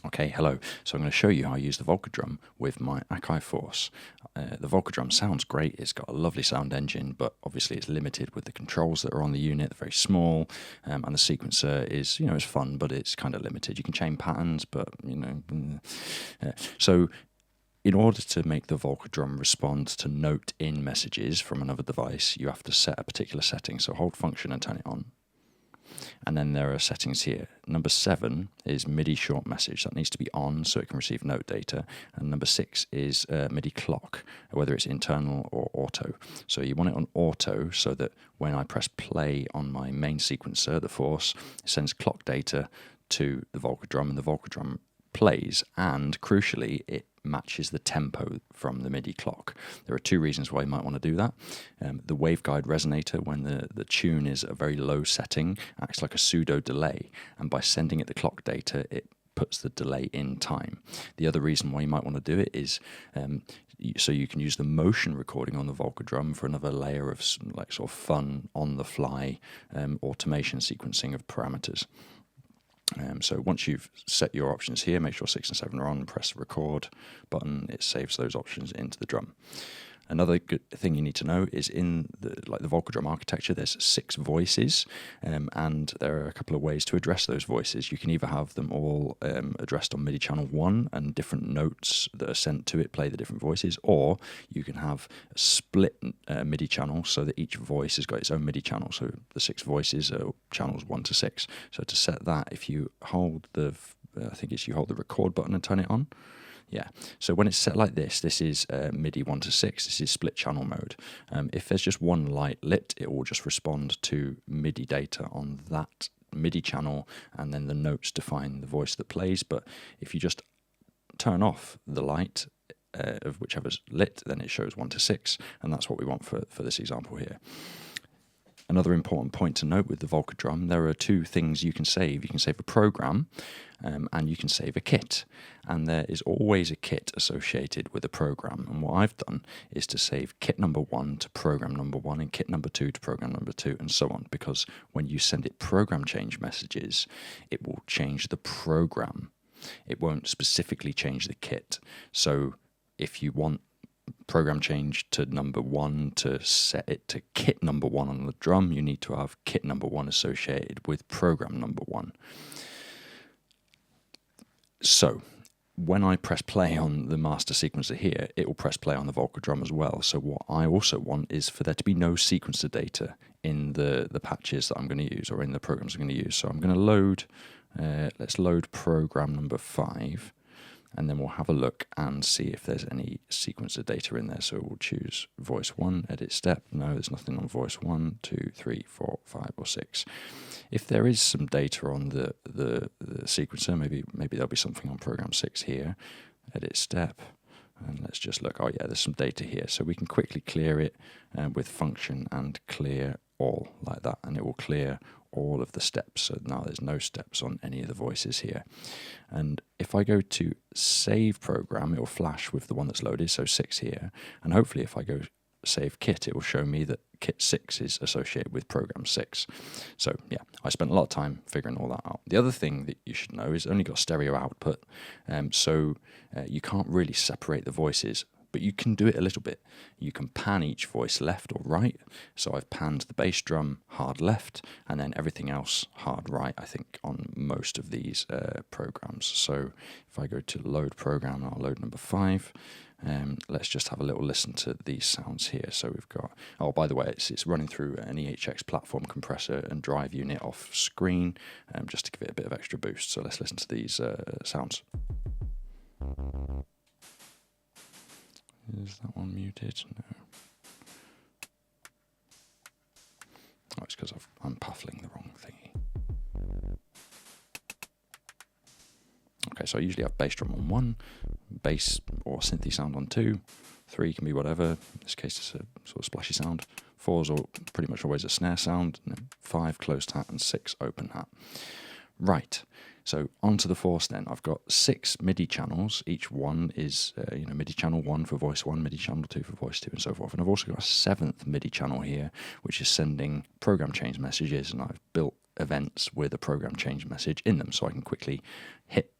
Okay, hello. So I'm going to show you how I use the Volca Drum with my Akai Force. The Volca Drum sounds great. It's got a lovely sound engine, but obviously it's limited with the controls that are on the unit. They're very small, and the sequencer is, it's fun, but it's kind of limited. You can chain patterns, but, So in order to make the Volca Drum respond to note-in messages from another device, you have to set a particular setting. So hold function and turn it on. And then there are settings here. Number 7 is MIDI short message. That needs to be on so it can receive note data. And number 6 is MIDI clock, whether it's internal or auto. So you want it on auto so that when I press play on my main sequencer, the Force, it sends clock data to the Volca Drum, and the Volca Drum plays, and crucially it matches the tempo from the MIDI clock. There are 2 reasons why you might want to do that. The waveguide resonator, when the tune is at a very low setting, acts like a pseudo delay, and by sending it the clock data it puts the delay in time. The other reason why you might want to do it is so you can use the motion recording on the Volca Drum for another layer of like sort of fun on the fly automation sequencing of parameters. So once you've set your options here, make sure 6 and 7 are on, press the record button, it saves those options into the drum. Another good thing you need to know is in the Volca Drum architecture, there's 6 voices, and there are a couple of ways to address those voices. You can either have them all addressed on MIDI channel 1 and different notes that are sent to it play the different voices, or you can have a split MIDI channel so that each voice has got its own MIDI channel. So the 6 voices are channels 1 to 6. So to set that, if you hold you hold the record button and turn it on. Yeah, so when it's set like this, this is MIDI 1 to 6, this is split channel mode. If there's just one light lit, it will just respond to MIDI data on that MIDI channel, and then the notes define the voice that plays. But if you just turn off the light of whichever's lit, then it shows 1 to 6, and that's what we want for this example here. Another important point to note with the Volca Drum, there are 2 things you can save. You can save a program and you can save a kit. And there is always a kit associated with a program. And what I've done is to save kit number 1 to program number 1 and kit number 2 to program number 2 and so on. Because when you send it program change messages, it will change the program. It won't specifically change the kit. So if you want program change to number 1 to set it to kit number 1 on the drum, you need to have kit number 1 associated with program number 1. So when I press play on the master sequencer here, it will press play on the Volca Drum as well. So what I also want is for there to be no sequencer data in the patches that I'm going to use, or in the programs I'm going to use. So I'm going to load, let's load program number 5. And then we'll have a look and see if there's any sequencer data in there. So we'll choose voice 1, edit step. No, there's nothing on voice 1, 2, 3, 4, 5, or 6. If there is some data on the sequencer, maybe there'll be something on program 6 here. Edit step. And let's just look. Oh yeah, there's some data here. So we can quickly clear it with function and clear all like that. And it will clear all of the steps. So now there's no steps on any of the voices here. And if I go to save program, it will flash with the one that's loaded, so 6 here. And hopefully if I go save kit, it will show me that kit 6 is associated with program 6. So yeah, I spent a lot of time figuring all that out. The other thing that you should know is it's only got stereo output, so you can't really separate the voices. But you can do it a little bit. You can pan each voice left or right. So I've panned the bass drum hard left, and then everything else hard right, I think, on most of these programs. So if I go to load program, I'll load number 5. Let's just have a little listen to these sounds here. So we've got, oh, by the way, it's running through an EHX platform compressor and drive unit off screen, just to give it a bit of extra boost. So let's listen to these sounds. Is that one muted? No. Oh, it's because I'm puffling the wrong thingy. Okay, so I usually have bass drum on 1, bass or synthy sound on 2, 3 can be whatever. In this case, it's a sort of splashy sound. 4 is pretty much always a snare sound. And then 5 closed hat and 6 open hat. Right. So onto the Force then. I've got 6 MIDI channels. Each one is MIDI channel 1 for voice 1, MIDI channel 2 for voice 2, and so forth. And I've also got a 7th MIDI channel here, which is sending program change messages, and I've built events with a program change message in them, so I can quickly hit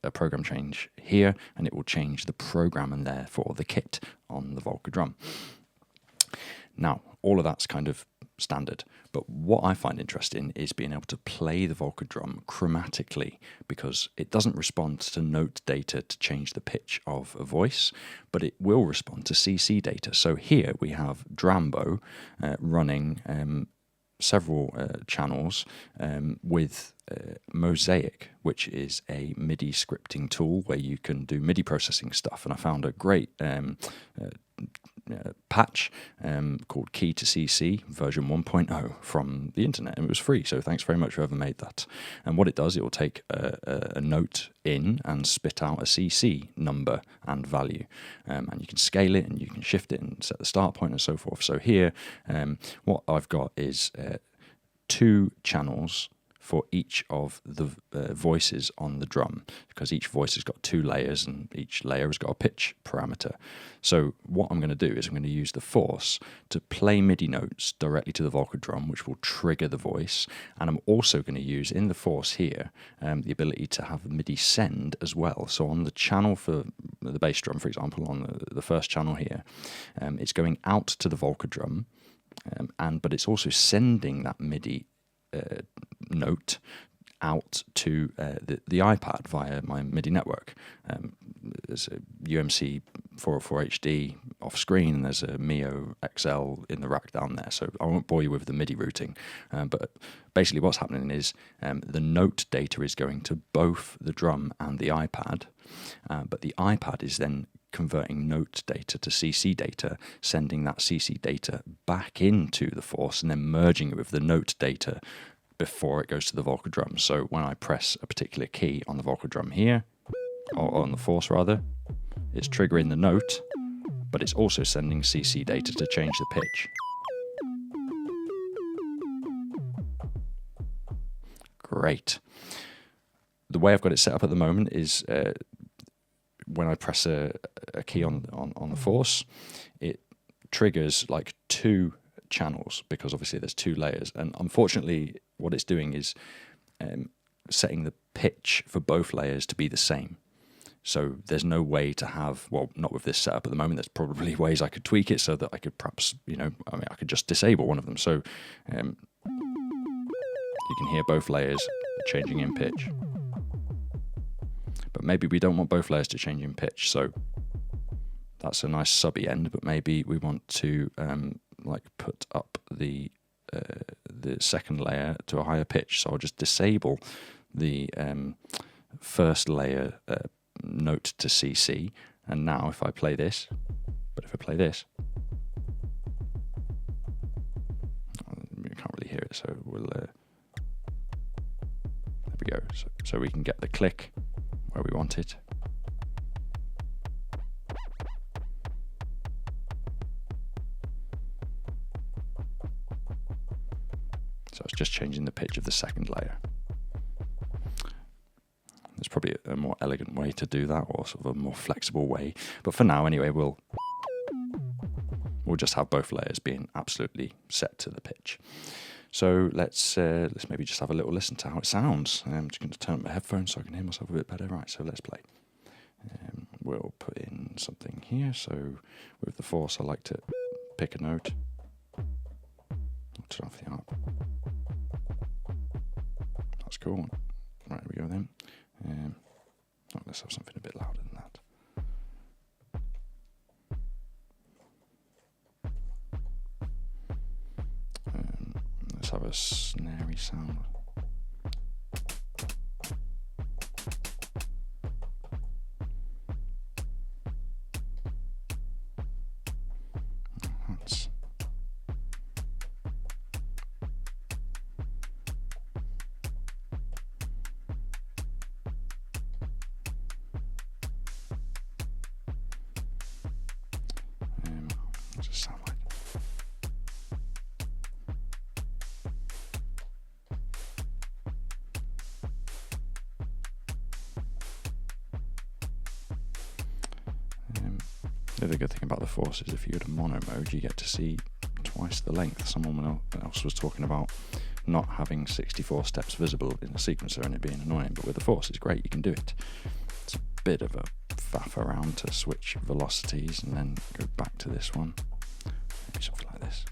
a program change here, and it will change the program and therefore the kit on the Volca drum. Now, all of that's kind of standard, but what I find interesting is being able to play the Volca drum chromatically, because it doesn't respond to note data to change the pitch of a voice, but it will respond to CC data. So here we have Drambo running several channels with Mosaic, which is a MIDI scripting tool where you can do MIDI processing stuff. And I found a great patch called Key to CC version 1.0 from the internet, and it was free, so thanks very much whoever made that. And what it does, it will take a note in and spit out a CC number and value, and you can scale it and you can shift it and set the start point and so forth. So here what I've got is 2 channels for each of the voices on the drum, because each voice has got 2 layers and each layer has got a pitch parameter. So what I'm going to do is I'm going to use the Force to play MIDI notes directly to the Volca drum, which will trigger the voice. And I'm also going to use in the Force here the ability to have MIDI send as well. So on the channel for the bass drum, for example, on the first channel here, it's going out to the Volca drum, but it's also sending that MIDI note out to the iPad via my MIDI network. There's a UMC 404 HD off screen, and there's a Mio XL in the rack down there. So I won't bore you with the MIDI routing, but basically what's happening is the note data is going to both the drum and the iPad, but the iPad is then converting note data to CC data, sending that CC data back into the Force and then merging it with the note data before it goes to the Volca drum. So when I press a particular key on the Volca drum here, or on the Force rather, it's triggering the note, but it's also sending CC data to change the pitch. Great. The way I've got it set up at the moment is when I press a key on the Force, it triggers like 2 channels, because obviously there's 2 layers, and unfortunately what it's doing is setting the pitch for both layers to be the same. So there's no way to have, well, not with this setup at the moment, there's probably ways I could tweak it so that I could perhaps, I could just disable one of them. So you can hear both layers changing in pitch. But maybe we don't want both layers to change in pitch, so that's a nice subby end, but maybe we want to put up the second layer to a higher pitch. So I'll just disable the first layer note to CC, and now if I play this, you can't really hear it, so we'll there we go. So we can get the click where we want it. So it's just changing the pitch of the second layer. There's probably a more elegant way to do that, or sort of a more flexible way. But for now, anyway, we'll just have both layers being absolutely set to the pitch. So let's maybe just have a little listen to how it sounds. I'm just going to turn up my headphones so I can hear myself a bit better. Right, so let's play. We'll put in something here. So with the Force, I like to pick a note. I'll turn off the harp. That's cool. Right, here we go then. Let's have something a bit louder than that. Let's have a snarey sound. That's what does it sound like? The other good thing about the Force is if you go to mono mode, you get to see twice the length. Someone else was talking about not having 64 steps visible in a sequencer and it being annoying, but with the Force it's great, you can do it. It's a bit of a faff around to switch velocities and then go back to this one. Maybe something like this.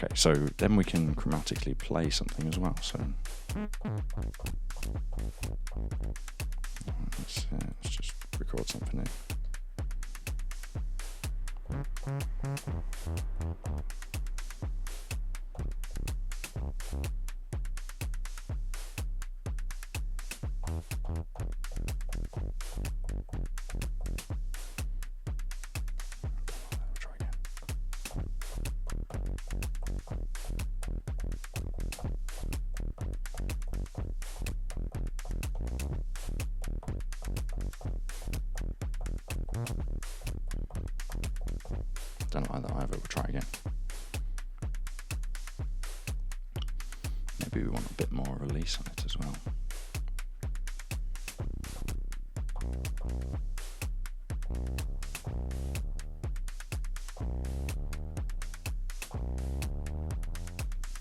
Okay, so then we can chromatically play something as well. So let's just record something here. Don't like that either, we'll try again. Maybe we want a bit more release on it as well.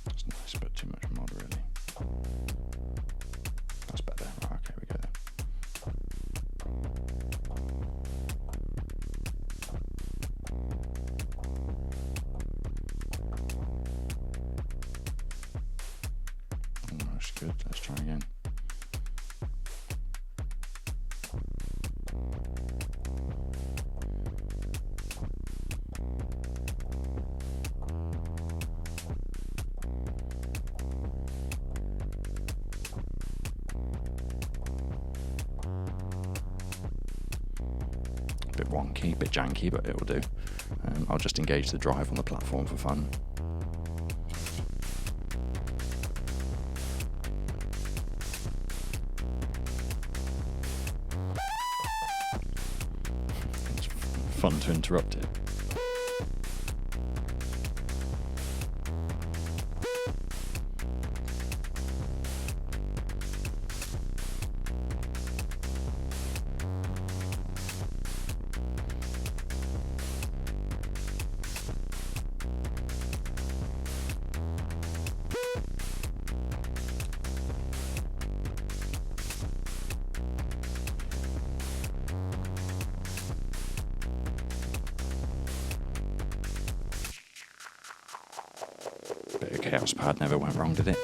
It's nice, but too much mod really. That's better. Right, okay, we go there. That's good. Let's try again. A bit wonky, a bit janky, but it will do. I'll just engage the drive on the platform for fun. It's fun to interrupt it. Bit of chaos pad never went wrong, did it?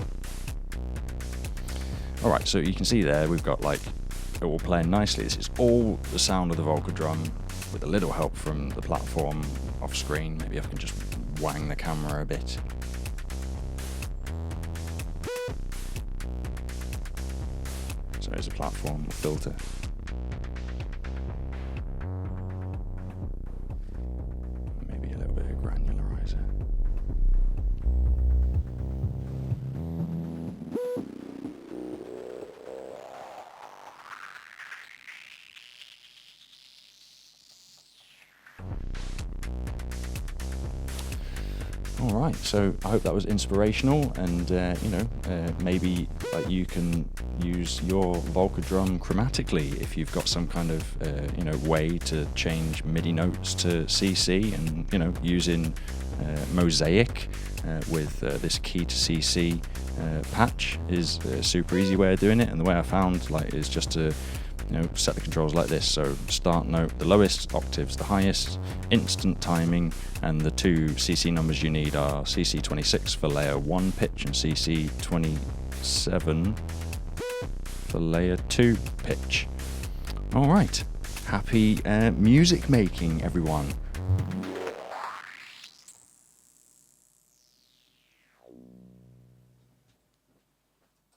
Alright, so you can see there we've got like it all playing nicely. This is all the sound of the Volca drum with a little help from the platform off screen. Maybe I can just wang the camera a bit. So there's a platform filter. Maybe a little bit of granularizer. Alright, so I hope that was inspirational, and maybe you can use your Volca drum chromatically if you've got some kind of way to change MIDI notes to CC, and using Mosaic with this key to CC patch is a super easy way of doing it, and the way I found is just to set the controls like this. So start note, the lowest, octaves the highest, instant timing, and the two CC numbers you need are CC26 for layer 1 pitch and CC27 for layer 2 pitch. Alright, happy music making, everyone.